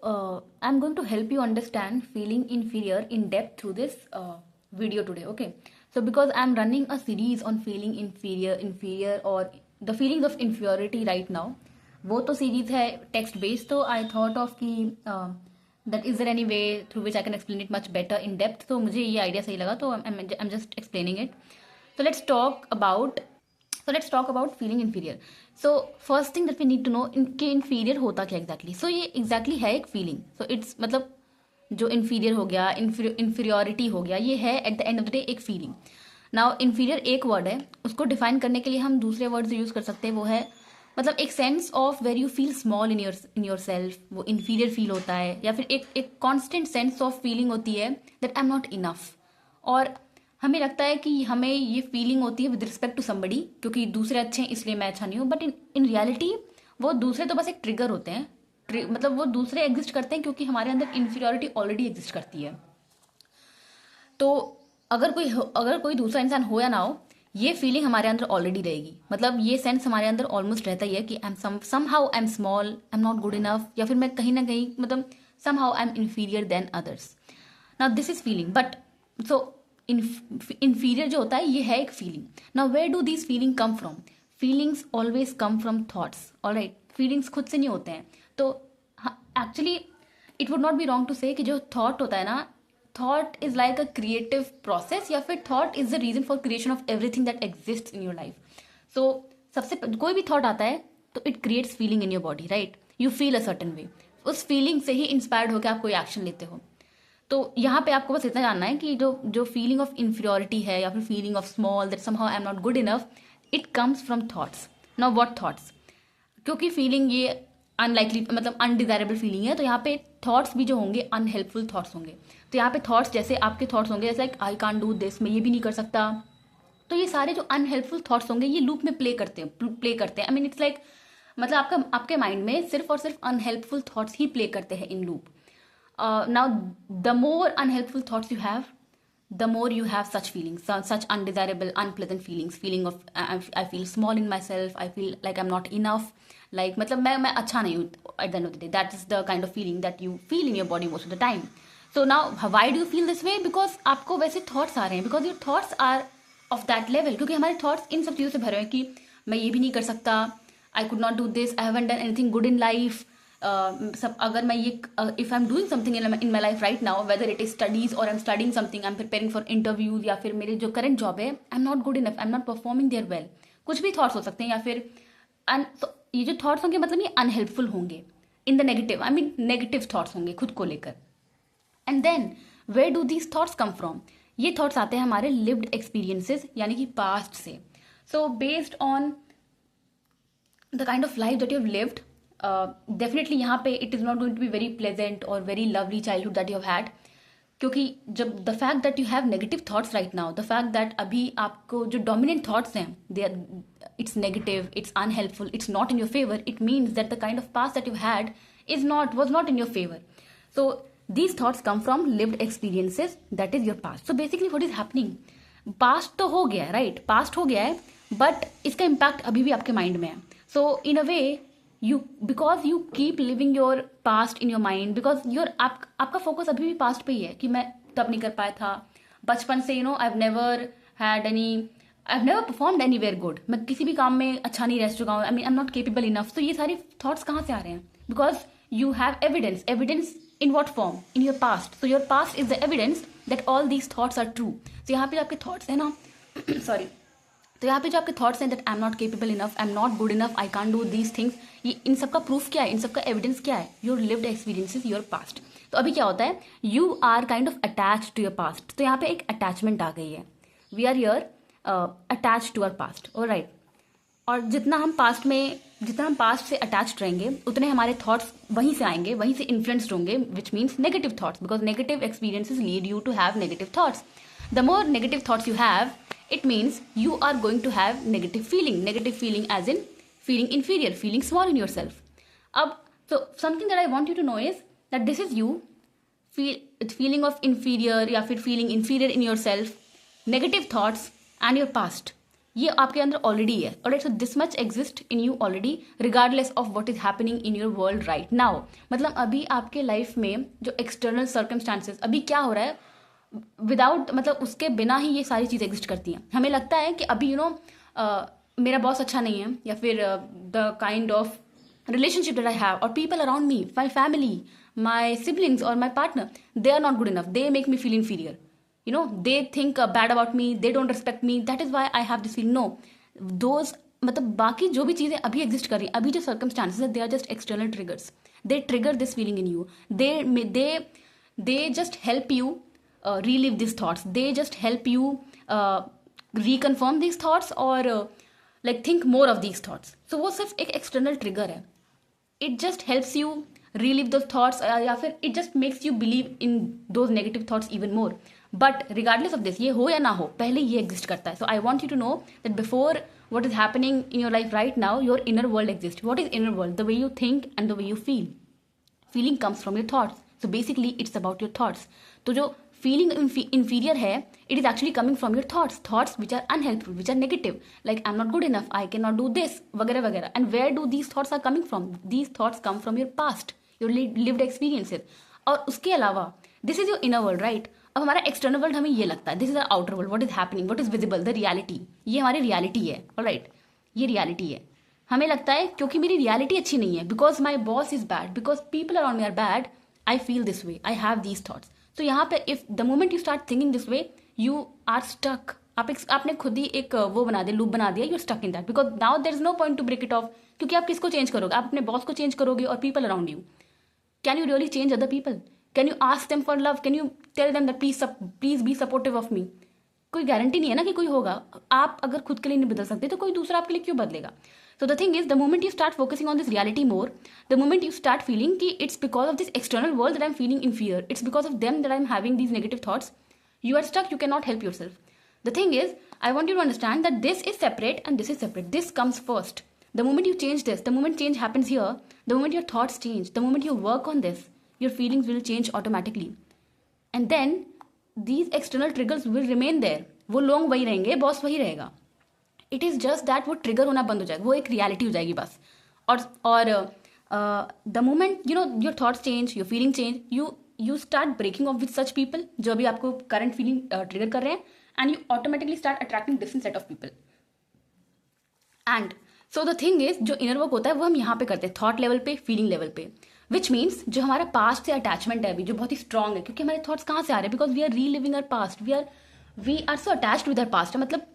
I'm going to help you understand feeling inferior in depth through this video today. Okay, so because I'm running a series on feeling inferior or the feelings of inferiority right now, वो तो series है text based, तो I thought of कि that is there any way through which I can explain it much better in depth. तो मुझे ये idea सही लगा, तो I am just explaining it. So let's talk about feeling inferior. So first thing that we need to know कि inferior होता क्या exactly. So ये exactly है एक feeling. So it's मतलब जो inferior हो गया, inferiority हो गया, ये है at the end of the day एक feeling. Now inferior एक word है, उसको define करने के लिए हम दूसरे words यूज कर सकते हैं. वो है मतलब एक sense of where you feel small in yourself, वो inferior फील होता है. या फिर एक कॉन्स्टेंट सेंस ऑफ फीलिंग होती है that I am not enough. और हमें लगता है कि हमें ये फीलिंग होती है विद रिस्पेक्ट टू समबडी, क्योंकि दूसरे अच्छे हैं इसलिए मैं अच्छा नहीं हूँ. बट इन रियलिटी वो दूसरे तो बस एक ट्रिगर होते हैं. मतलब वो दूसरे एग्जिस्ट करते हैं क्योंकि हमारे अंदर इन्फीरियोरिटी ऑलरेडी एग्जिस्ट करती है. तो अगर कोई दूसरा इंसान हो या ना हो, ये फीलिंग हमारे अंदर ऑलरेडी रहेगी. मतलब ये सेंस हमारे अंदर ऑलमोस्ट रहता ही है कि I am somehow I am small, I am not good enough, या फिर मैं कहीं ना कहीं मतलब somehow I am inferior than others. Now this is feeling. But so inferior जो होता है ये है एक feeling. Now where do this feeling come from? Feelings always come from thoughts. Alright, feelings खुद से नहीं होते हैं. तो actually it would not be wrong to से कि जो थॉट होता है ना, thought is like a creative process, या फिर thought is the reason for creation of everything that exist in your life. So सबसे कोई भी थॉट आता है तो it creates feeling in your body, right? You feel a certain way. उस feeling से ही इंस्पायर्ड होकर आप कोई एक्शन लेते हो. तो यहाँ पे आपको बस इतना जानना है कि जो फीलिंग ऑफ इन्फीरियोरिटी है या फिर feeling of small, that somehow I am not good enough, it comes from thoughts. Now what thoughts? क्योंकि फीलिंग ये अनलाइकली मतलब अनडिजायरेबल फीलिंग है, तो यहाँ पे थॉट्स भी जो होंगे अनहेल्पफुल थॉट्स होंगे. तो यहाँ पे थॉट्स जैसे आपके थॉट्स होंगे जैसे like I can't do this, मैं ये भी नहीं कर सकता. तो ये सारे जो अनहेल्पफुल थॉट्स होंगे ये लूप में प्ले करते हैं. आई मीन इट्स लाइक मतलब आपके माइंड में सिर्फ और सिर्फ अनहेल्पफुल थॉट्स ही प्ले करते हैं in loop. Now the more unhelpful thoughts you have, the more you have such feelings, such undesirable, unpleasant feeling of I feel small in myself, I feel like I'm not enough, like मतलब मैं अच्छा नहीं हूँ at the end of the day. That is the kind of feeling that you feel in your body most of the time. So now why do you feel this way? Because आपको वैसे thoughts आ रहे हैं, because your thoughts are of that level. क्योंकि हमारे thoughts इन सब चीज़ों से भरे हैं कि मैं ये भी नहीं कर सकता, I could not do this, I haven't done anything good in life. सब अगर मैं ये if I am doing something in my life right now, whether it is studies और I am studying something, I am preparing for interviews, या फिर मेरे जो current job है, I am not good enough, I am not performing there well. कुछ भी thoughts हो सकते हैं. या फिर तो ये जो थॉट्स होंगे मतलब ये अनहेल्पफुल होंगे in the negative, I mean negative thoughts होंगे खुद को लेकर. And then where do these thoughts come from? ये थॉट्स आते हैं हमारे लिव्ड एक्सपीरियंसेस यानी कि पास्ट से. So based on the kind of life that you have lived, definitely यहाँ पे it is not going to be very pleasant और very lovely childhood that you have had. क्योंकि जब the fact that you have negative thoughts right now, the fact that अभी आपको जो dominant thoughts हैं they are it's negative, it's unhelpful, it's not in your favour, it means that the kind of past that you had was not in your favor. So these thoughts come from lived experiences, that is your past. So basically what is happening, past तो हो गया है, right? past हो गया है, but इसका impact अभी भी आपके माइंड में है. So in a way because you keep living your past in your mind, because आपका फोकस अभी भी पास्ट पे ही है कि मैं तब नहीं कर पाया था बचपन से. I've never performed anywhere good, मैं किसी भी काम में अच्छा नहीं रह चुका हूँ, I mean I'm not capable enough. तो ये सारी थॉट्स कहाँ से आ रहे हैं? Because you have evidence in what form? In your past. So your past is the evidence that all these thoughts are true. So यहाँ पे जो आपके थॉट्स है ना सॉरी, तो यहाँ पे जो आपके थॉट्स हैं that I am not capable enough, I am not good enough, I can't do these things, ये इन सबका प्रूफ क्या है, इन सबका एविडेंस क्या है? Your lived experiences, your past. तो अभी क्या होता है, you are kind of attach to your past. तो यहाँ पे एक अटैचमेंट आ गई है. We are your attach to our past, alright. और जितना हम पास्ट से अटैच्ड रहेंगे उतने हमारे थॉट्स वहीं से आएंगे, वहीं से इन्फ्लुएंस्ड होंगे, which means negative thoughts, because negative experiences lead you to have negative thoughts. The more negative thoughts you have, it means you are going to have negative feeling as in feeling inferior, feeling small in yourself. So something that I want you to know is that this is you, feeling of inferior या फिर feeling inferior in yourself, negative thoughts and your past. ये आपके अंदर already है, alright. So this much exist in you already regardless of what is happening in your world right now. मतलब अभी आपके life में जो एक्सटर्नल सर्कमस्टांसेस अभी क्या हो रहा है, विदाउट मतलब उसके बिना ही ये सारी चीज़ें एग्जिस्ट करती हैं. हमें लगता है कि अभी मेरा बॉस अच्छा नहीं है, या फिर the kind of relationship that I have or people around me, my family, my siblings or my partner, they are not good enough. They make me feel inferior. They think bad about me. They don't respect me. That is why I have this feeling. No, those मतलब बाकी जो भी चीज़ें अभी exist कर रही हैं, अभी जो सर्कमस्टांसेस है, they are just external triggers. They trigger this feeling in you. They just help you relive these thoughts. They just help you reconfirm these thoughts or like think more of these thoughts. So वो सिर्फ एक external trigger है. It just helps you relive those thoughts या फिर it just makes you believe in those negative thoughts even more. But regardless of this, ये हो या ना हो, पहले ये exist करता है. So I want you to know that before what is happening in your life right now, your inner world exists. What is inner world? The way you think and the way you feel. Feeling comes from your thoughts. So basically it's about your thoughts. तो जो feeling inferior है, it is actually coming from your thoughts which are unhelpful, which are negative, like I'm not good enough, I cannot do this, वगैरह वगैरह. And where do these thoughts are coming from? These thoughts come from your past, your lived experiences. और उसके अलावा this is your inner world, right? अब हमारा external world हमें ये लगता है, this is our outer world, what is happening, what is visible, the reality. ये हमारी reality है, alright? ये reality है. हमें लगता है क्योंकि मेरी reality अच्छी नहीं है, because my boss is bad, because people around me are bad, I feel this way, I have these thoughts. तो यहाँ पे if the moment you start thinking this way, you are stuck. आपने खुद ही एक वो बना दिया, लूप बना दिया. You stuck in that because now there is no point to break it off. क्योंकि आप किसको चेंज करोगे? आप अपने बॉस को चेंज करोगे और people around you. Can you really change other people? Can you ask them for love? Can you tell them that please be supportive of me? कोई गारंटी नहीं है ना कि कोई होगा. आप अगर खुद के लिए नहीं बदल सकते तो कोई दूसरा आपके लिए क्यों बदलेगा? So the thing is, the moment you start focusing on this reality more, the moment you start feeling कि it's because of this external world that I'm feeling in fear, it's because of them that I'm having these negative thoughts, you are stuck, you cannot help yourself. The thing is, I want you to understand that this is separate and this is separate. This comes first. The moment you change this, the moment change happens here, the moment your thoughts change, the moment you work on this, your feelings will change automatically. And then, these external triggers will remain there. वो लोग वही रहेंगे, boss वही रहेगा. It is just that वो trigger होना बंद हो जाएगा, वो एक रियलिटी हो जाएगी बस. और the moment your thoughts change, your feeling change, you start breaking off with such people जो अभी आपको करंट फीलिंग ट्रिगर कर रहे हैं, and you automatically start attracting different set of people. And so the thing is, जो inner work होता है वो हम यहाँ पे करते हैं, थॉट लेवल पे, फीलिंग लेवल पे. विच मीन्स जो हमारा पास्ट से अटैचमेंट है अभी, जो बहुत ही स्ट्रॉन्ग है, क्योंकि हमारे थॉट्स कहाँ से आ रहे हैं? Because we are reliving our past, we are so attached with our past. मतलब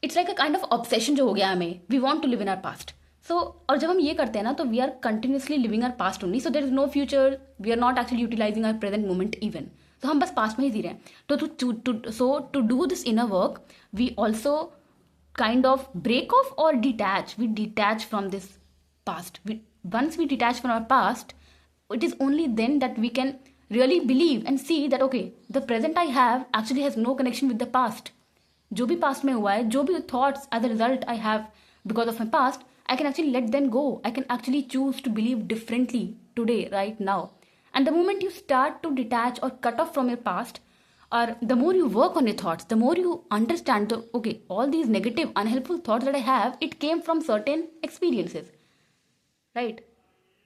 it's like a kind of obsession जो हो गया हमें. We want to live in our past. So और जब हम ये करते हैं ना, तो we are continuously living our past only. So there is no future, we are not actually utilising our present moment even. तो हम बस पास्ट में ही जी रहे हैं. तो to do this inner work, we also kind of break off or detach. We detach from this past. Once we detach from our past, it is only then that we can really believe and see that okay, the present I have actually has no connection with the past. जो भी past में हुआ है, जो भी thoughts as a result I have because of my past, I can actually let them go. I can actually choose to believe differently today, right now. And the moment you start to detach or cut off from your past, or the more you work on your thoughts, the more you understand that okay, all these negative, unhelpful thoughts that I have, it came from certain experiences, right?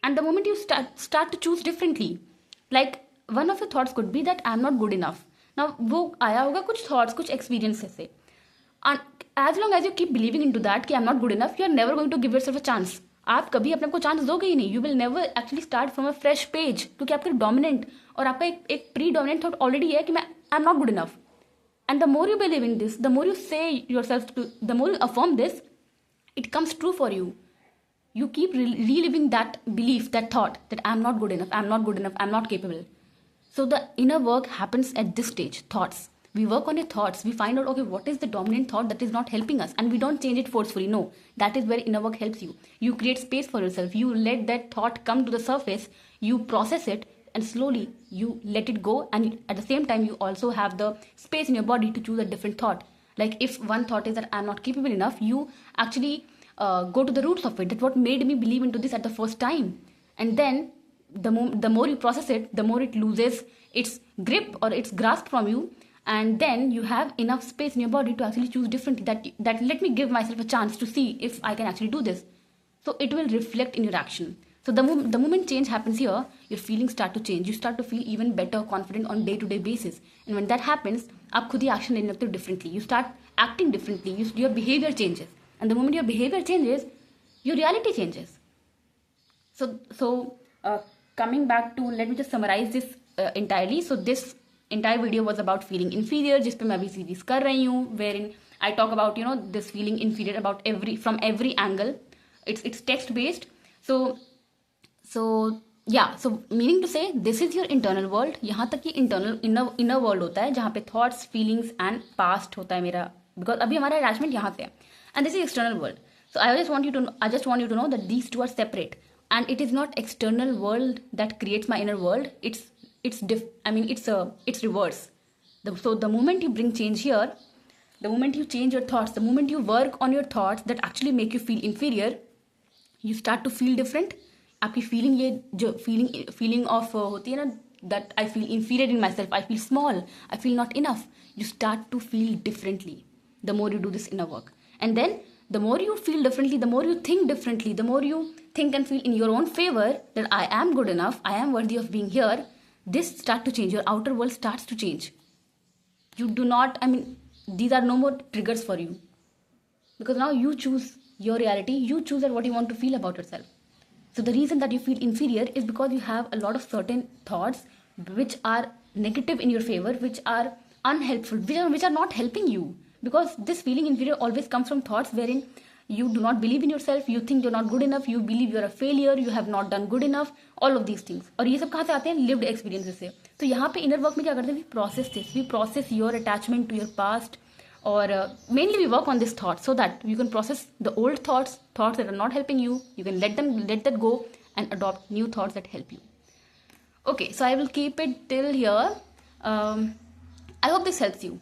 And the moment you start to choose differently, like one of the thoughts could be that I'm not good enough. Now वो आया होगा कुछ thoughts, कुछ experiences से, and as long as you keep believing into that कि I'm not good enough, you are never going to give yourself a chance. आप कभी अपने को चांस दोगे ही नहीं. You will never actually start from a fresh page, क्योंकि आपका dominant और आपका एक प्री डोमिनेंट थॉट ऑलरेडी है कि मैं I am not good enough. And the more you believe in this, the more you say yourself to, the more you affirm this, it comes true for you. You keep reliving that belief, that thought that I'm not good enough, I'm not good enough, I'm not capable. So the inner work happens at this stage, thoughts. We work on your thoughts. We find out, okay, what is the dominant thought that is not helping us? And we don't change it forcefully. No, that is where inner work helps you. You create space for yourself. You let that thought come to the surface. You process it and slowly you let it go. And at the same time, you also have the space in your body to choose a different thought. Like if one thought is that I'm not capable enough, you actually go to the roots of it. That what made me believe into this at the first time. And then the more you process it, the more it loses its grip or its grasp from you. and then you have enough space in your body to actually choose differently, that let me give myself a chance to see if I can actually do this. So it will reflect in your action. So the moment change happens here, your feelings start to change. You start to feel even better, confident on day-to-day basis. And when that happens, आप खुद ही action लेने लगते हो differently. You start acting differently. Your behavior changes. And the moment your behavior changes, your reality changes. So coming back to, let me just summarize this entirely. So this entire video was about feeling inferior, जिस पे मैं अभी series कर रही हूँ, wherein I talk about this feeling inferior about from every angle. It's text based. So yeah, so meaning to say, this is your internal world. यहाँ तक कि internal inner world होता है, जहाँ पे thoughts, feelings and past होता है मेरा, because अभी हमारा attachment यहाँ से है, and this is external world. So I just want you to know that these two are separate, and it is not external world that creates my inner world. It's reverse. So the moment you bring change here, the moment you change your thoughts, the moment you work on your thoughts that actually make you feel inferior, you start to feel different. आपकी feeling, ये जो feeling of होती है ना, that I feel inferior in myself, I feel small, I feel not enough, you start to feel differently the more you do this inner work. And then the more you feel differently, the more you think differently, the more you think and feel in your own favor that I am good enough, I am worthy of being here, this start to change. Your outer world starts to change. You do not, these are no more triggers for you, because now you choose your reality, you choose what you want to feel about yourself. So the reason that you feel inferior is because you have a lot of certain thoughts which are negative in your favor, which are unhelpful, which are not helping you. Because this feeling inferior always comes from thoughts wherein you do not believe in yourself, you think you're not good enough, you believe you're a failure, you have not done good enough, all of these things. और ये सब कहाँ से आते हैं? Lived experiences से. तो यहाँ पे inner work में क्या करते हैं? We process this. We process your attachment to your past, or mainly we work on this thought so that you can process the old thoughts that are not helping you. You can let that go and adopt new thoughts that help you. Okay, so I will keep it till here. I hope this helps you.